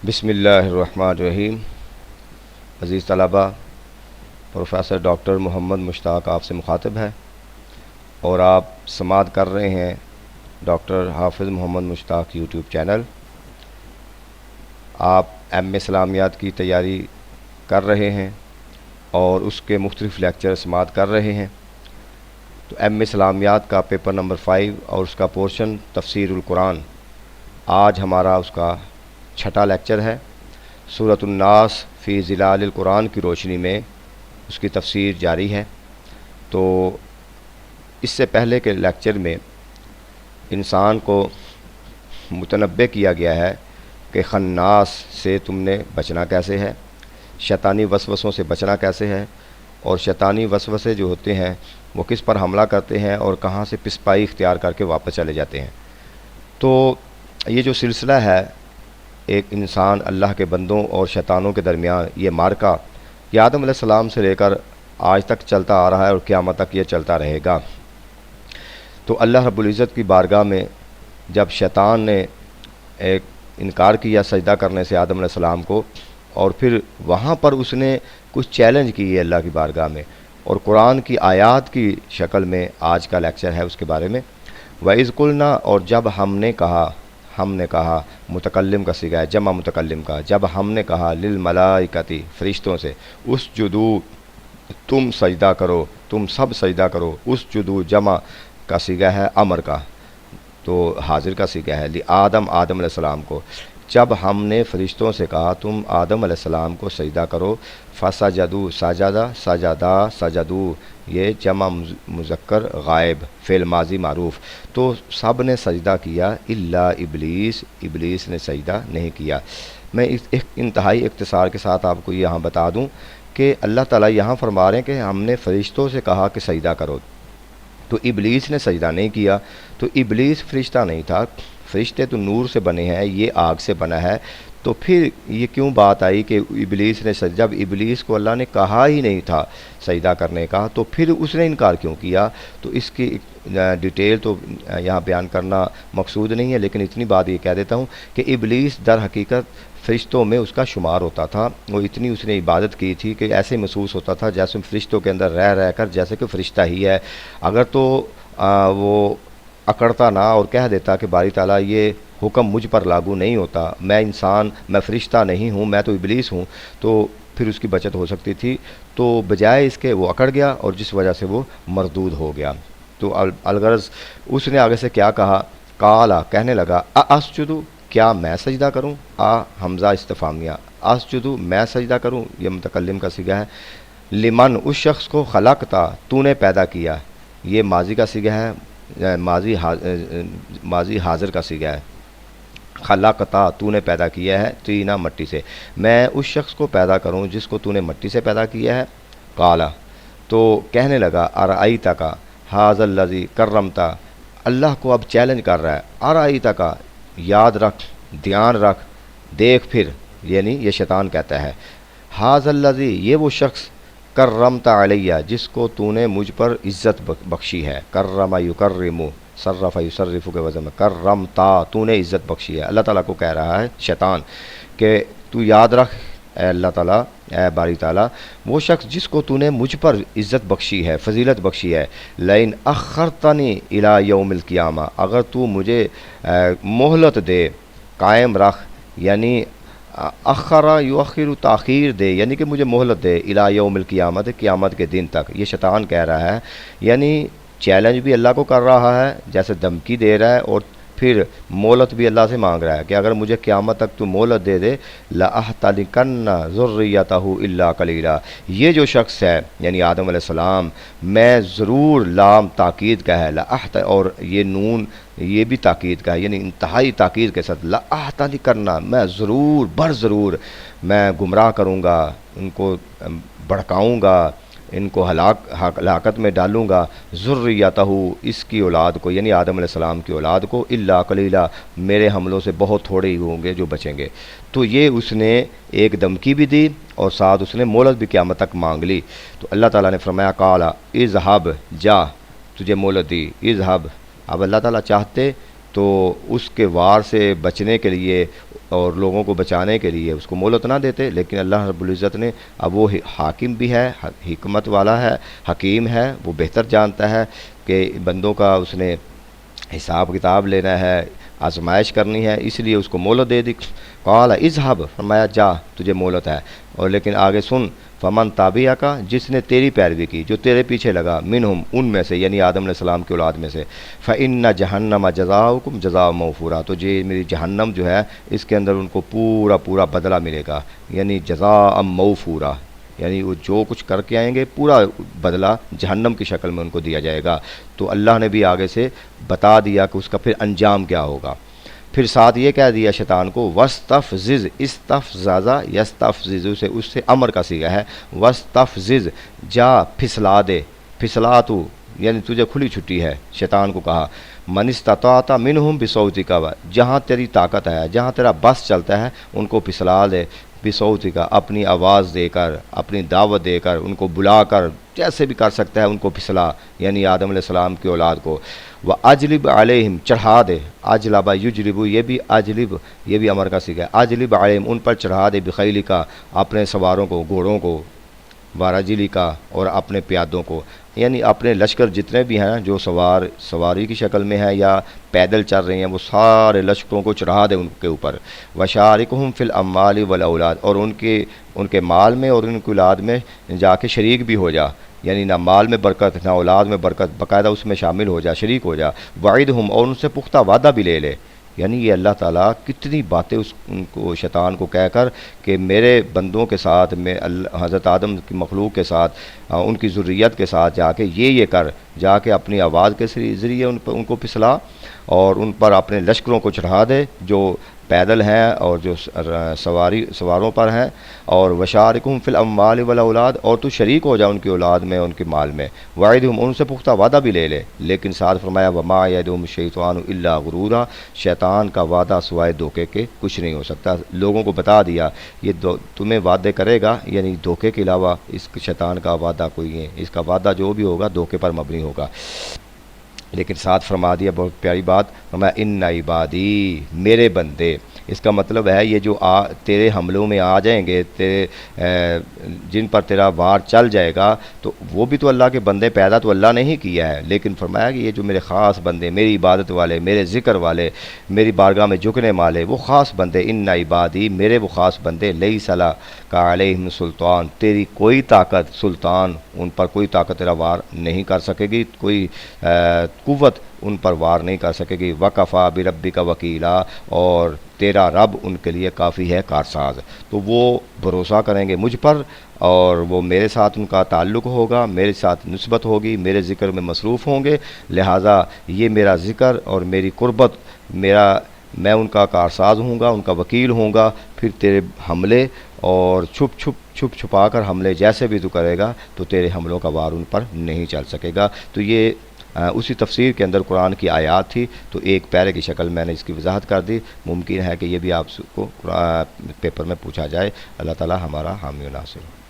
بسم اللہ الرحمن الرحیم۔ عزیز طلبہ، پروفیسر ڈاکٹر محمد مشتاق آپ سے مخاطب ہے اور آپ سماعت کر رہے ہیں ڈاکٹر حافظ محمد مشتاق یوٹیوب چینل۔ آپ ایم اسلامیات کی تیاری کر رہے ہیں اور اس کے مختلف لیکچر سماعت کر رہے ہیں۔ تو ایم اسلامیات کا پیپر نمبر 5 اور اس کا پورشن تفسیر القرآن، آج ہمارا اس کا چھٹا لیکچر ہے۔ سورۃ الناس فی ظلال القرآن کی روشنی میں اس کی تفسیر جاری ہے۔ تو اس سے پہلے کے لیکچر میں انسان کو متنبہ کیا گیا ہے کہ خناس سے تم نے بچنا کیسے ہے، شیطانی وسوسوں سے بچنا کیسے ہے، اور شیطانی وسوسے جو ہوتے ہیں وہ کس پر حملہ کرتے ہیں اور کہاں سے پسپائی اختیار کر کے واپس چلے جاتے ہیں۔ تو یہ جو سلسلہ ہے ایک انسان اللہ کے بندوں اور شیطانوں کے درمیان، یہ معرکہ یہ آدم علیہ السلام سے لے کر آج تک چلتا آ رہا ہے اور قیامت تک یہ چلتا رہے گا۔ تو اللہ رب العزت کی بارگاہ میں جب شیطان نے ایک انکار کیا سجدہ کرنے سے آدم علیہ السلام کو، اور پھر وہاں پر اس نے کچھ چیلنج کی ہے اللہ کی بارگاہ میں، اور قرآن کی آیات کی شکل میں آج کا لیکچر ہے اس کے بارے میں۔ وَإِذْ قُلْنَا، اور جب ہم نے کہا متکلم کا صیغہ ہے، جمع متکلم کا، جب ہم نے کہا للملائکتی، فرشتوں سے، اسجدو، تم سجدہ کرو، تم سب سجدہ کرو، اسجدو جمع کا صیغہ ہے امر کا، تو حاضر کا صیغہ ہے آدم علیہ السلام کو۔ جب ہم نے فرشتوں سے کہا تم آدم علیہ السلام کو سجدہ کرو، فسجدو، سجدہ، سجدہ، سجدو، یہ جمع مذکر غائب، فعل ماضی معروف، تو سب نے سجدہ کیا الا ابلیس، ابلیس نے سجدہ نہیں کیا۔ میں اس ایک انتہائی اختصار کے ساتھ آپ کو یہاں بتا دوں کہ اللہ تعالیٰ یہاں فرما رہے ہیں کہ ہم نے فرشتوں سے کہا کہ سجدہ کرو، تو ابلیس نے سجدہ نہیں کیا۔ تو ابلیس فرشتہ نہیں تھا، فرشتے تو نور سے بنے ہیں، یہ آگ سے بنا ہے، تو پھر یہ کیوں بات آئی کہ ابلیس نے جب ابلیس کو اللہ نے کہا ہی نہیں تھا سجدہ کرنے کا، تو پھر اس نے انکار کیوں کیا؟ تو اس کی ڈیٹیل تو یہاں بیان کرنا مقصود نہیں ہے، لیکن اتنی بات یہ کہہ دیتا ہوں کہ ابلیس در حقیقت فرشتوں میں اس کا شمار ہوتا تھا، وہ اتنی اس نے عبادت کی تھی کہ ایسے محسوس ہوتا تھا جیسے فرشتوں کے اندر رہ کر جیسے کہ فرشتہ ہی ہے۔ اگر تو وہ اکڑتا نہ اور کہہ دیتا کہ باری تعالیٰ یہ حکم مجھ پر لاگو نہیں ہوتا، میں انسان، میں فرشتہ نہیں ہوں، میں تو ابلیس ہوں، تو پھر اس کی بچت ہو سکتی تھی۔ تو بجائے اس کے وہ اکڑ گیا اور جس وجہ سے وہ مردود ہو گیا۔ تو الغرض اس نے آگے سے کیا کہا، قالا، کہنے لگا، اسجدو، کیا میں سجدہ کروں، حمزہ استفہامیہ، اسجدو، میں سجدہ کروں، یہ متکلم کا صیغہ ہے، لمن، اس شخص کو، خلقتا، تو نے پیدا کیا، یہ ماضی کا صیغہ ہے، ماضی حاضر کا صیغہ ہے، خلقتا، تو نے پیدا کیا ہے، طینا، مٹی سے، میں اس شخص کو پیدا کروں جس کو تو نے مٹی سے پیدا کیا ہے۔ قالا، تو کہنے لگا، ارائیت کا ھذا الذی کرمتا، اللہ کو اب چیلنج کر رہا ہے، ارائیت کا، یاد رکھ، دھیان رکھ، دیکھ پھر، یعنی یہ شیطان کہتا ہے، ھذا الذی، یہ وہ شخص، کرمت علیہ، جس کو تو نے مجھ پر عزت بخشی ہے، کرم یکرم، صرف یصرف کے وزن میں، کرمتا، تو نے عزت بخشی ہے۔ اللہ تعالیٰ کو کہہ رہا ہے شیطان کہ تو یاد رکھ اے اللہ تعالیٰ، اے باری تعالیٰ، وہ شخص جس کو تو نے مجھ پر عزت بخشی ہے، فضیلت بخشی ہے، لئن اخرتنی الی یوم القیامہ، اگر تو مجھے مہلت دے، قائم رکھ، یعنی اخرا یؤخر، تاخیر دے، یعنی کہ مجھے مہلت دے، الی یوم القیامت، قیامت کے دن تک، یہ شیطان کہہ رہا ہے، یعنی چیلنج بھی اللہ کو کر رہا ہے، جیسے دھمکی دے رہا ہے، اور پھر مہلت بھی اللہ سے مانگ رہا ہے کہ اگر مجھے قیامت تک تو مہلت دے دے، لَأَحْتَنِكَنَّ ذُرِّيَّتَهُ إِلَّا قَلِيلًا، یہ جو شخص ہے یعنی آدم علیہ السلام، میں ضرور، لام تاکید کا ہے، اور یہ نون یہ بھی تاکید کا ہے، یعنی انتہائی تاکید کے ساتھ، لَأَحْتَنِكَنَّ، میں ضرور بر میں گمراہ کروں گا، ان کو بھڑکاؤں گا، ان کو ہلاکت میں ڈالوں گا، ذریتہ، اس کی اولاد کو، یعنی آدم علیہ السلام کی اولاد کو، الا قلیلا، میرے حملوں سے بہت تھوڑے ہی ہوں گے جو بچیں گے۔ تو یہ اس نے ایک دھمکی بھی دی اور ساتھ اس نے مہلت بھی قیامت تک مانگ لی۔ تو اللہ تعالیٰ نے فرمایا، قالا اذهب، جا، تجھے مہلت دی، اذهب، اب اللہ تعالیٰ چاہتے تو اس کے وار سے بچنے کے لیے اور لوگوں کو بچانے کے لیے اس کو مہلت نہ دیتے، لیکن اللہ رب العزت نے، اب وہ حاکم بھی ہے، حکمت والا ہے، حکیم ہے، وہ بہتر جانتا ہے کہ بندوں کا اس نے حساب کتاب لینا ہے، آزمائش کرنی ہے، اس لیے اس کو مہلت دے دی۔ قال اذهب، فرمایا جا، تجھے مہلت ہے، اور لیکن آگے سن، فمن تابعہ کا، جس نے تیری پیروی کی، جو تیرے پیچھے لگا، منہم، ان میں سے، یعنی آدم علیہ السلام کی اولاد میں سے، فإن جہنم جزاؤکم جزاء موفورا، تو یہ میری جہنم جو ہے اس کے اندر ان کو پورا پورا بدلہ ملے گا، یعنی جزاء موفورا، یعنی وہ جو کچھ کر کے آئیں گے پورا بدلہ جہنم کی شکل میں ان کو دیا جائے گا۔ تو اللہ نے بھی آگے سے بتا دیا کہ اس کا پھر انجام کیا ہوگا۔ پھر ساتھ یہ کہہ دیا شیطان کو، وَاسْتَفْزِزْ، استفزازہ یستفزز، اس سے امر کا صیغہ ہے، وَاسْتَفْزِزْ، جا پھسلا دے، پھسلا تو، یعنی تجھے کھلی چھٹی ہے۔ شیطان کو کہا، من استطاعت منہم بصوتک، جہاں تیری طاقت ہے، جہاں تیرا بس چلتا ہے، ان کو پھسلا دے، بصوتک، اپنی آواز دے کر، اپنی دعوت دے کر، ان کو بلا کر، جیسے بھی کر سکتا ہے ان کو پھسلا، یعنی آدم علیہ السلام کی اولاد کو۔ وَأَجْلِبْ عَلَيْهِمْ، چڑھا دے، اجلبا یجلبو، یہ بھی اجلب، یہ بھی امر کا صیغہ ہے، اجلب علیہم، ان پر چڑھا دے، بخیلک، اپنے سواروں کو، گھوڑوں کو، وارجلک، اور اپنے پیادوں کو، یعنی اپنے لشکر جتنے بھی ہیں جو سواری کی شکل میں ہیں یا پیدل چل رہے ہیں، وہ سارے لشکروں کو چڑھا دے ان کے اوپر۔ وشارکہم فی الاموال والاولاد، اور ان کے مال میں اور ان کی اولاد میں جا کے شریک بھی ہو جا، یعنی نہ مال میں برکت نہ اولاد میں برکت، باقاعدہ اس میں شامل ہو جا، شریک ہو جا۔ وعدہم، اور ان سے پختہ وعدہ بھی لے لے، یعنی یہ اللہ تعالیٰ کتنی باتیں ان کو، شیطان کو کہہ کر کہ میرے بندوں کے ساتھ، میں حضرت آدم کی مخلوق کے ساتھ، ان کی ذریت کے ساتھ جا کے یہ کر، جا کے اپنی آواز کے ذریعے ان کو پھسلا، اور ان پر اپنے لشکروں کو چڑھا دے جو پیدل ہیں اور جو سواروں پر ہیں، اور وشارکہم فی الاموال والاولاد، اور تو شریک ہو جا ان کی اولاد میں، ان کے مال میں۔ وعدہم، ان سے پختہ وعدہ بھی لے لے، لیکن ساتھ فرمایا وما یعدہم الشیطان الا غرورا، شیطان کا وعدہ سوائے دھوکے کے کچھ نہیں ہو سکتا۔ لوگوں کو بتا دیا یہ تمہیں وعدے کرے گا، یعنی دھوکے کے علاوہ اس شیطان کا وعدہ کوئی ہے، اس کا وعدہ جو بھی ہوگا دھوکے پر مبنی ہوگا۔ لیکن ساتھ فرما دیا بہت پیاری بات، فرمایا ان عبادی، میرے بندے، اس کا مطلب ہے یہ جو تیرے حملوں میں آ جائیں گے، جن پر تیرا وار چل جائے گا، تو وہ بھی تو اللہ کے بندے، پیدا تو اللہ نے ہی کیا ہے، لیکن فرمایا کہ یہ جو میرے خاص بندے، میری عبادت والے، میرے ذکر والے، میری بارگاہ میں جھکنے والے، وہ خاص بندے، ان عبادی، میرے وہ خاص بندے، لیس لک علیہم سلطان، تیری کوئی طاقت، سلطان، ان پر کوئی طاقت تیرا وار نہیں کر سکے گی، کوئی قوت ان پر وار نہیں کر سکے گی۔ وکفا بربک وکیلا، اور تیرا رب ان کے لیے کافی ہے کارساز۔ تو وہ بھروسہ کریں گے مجھ پر، اور وہ میرے ساتھ ان کا تعلق ہوگا، میرے ساتھ نسبت ہوگی، میرے ذکر میں مصروف ہوں گے، لہٰذا یہ میرا ذکر اور میری قربت، میں ان کا کارساز ہوں گا، ان کا وکیل ہوں گا۔ پھر تیرے حملے اور چھپ چھپا کر حملے جیسے بھی تو کرے گا، تو تیرے حملوں کا وار ان پر نہیں چل سکے گا۔ تو یہ اسی تفسیر کے اندر قرآن کی آیات تھی، تو ایک پیرے کی شکل میں نے اس کی وضاحت کر دی۔ ممکن ہے کہ یہ بھی آپ کو پیپر میں پوچھا جائے۔ اللہ تعالی ہمارا حامی و ناصر ہو۔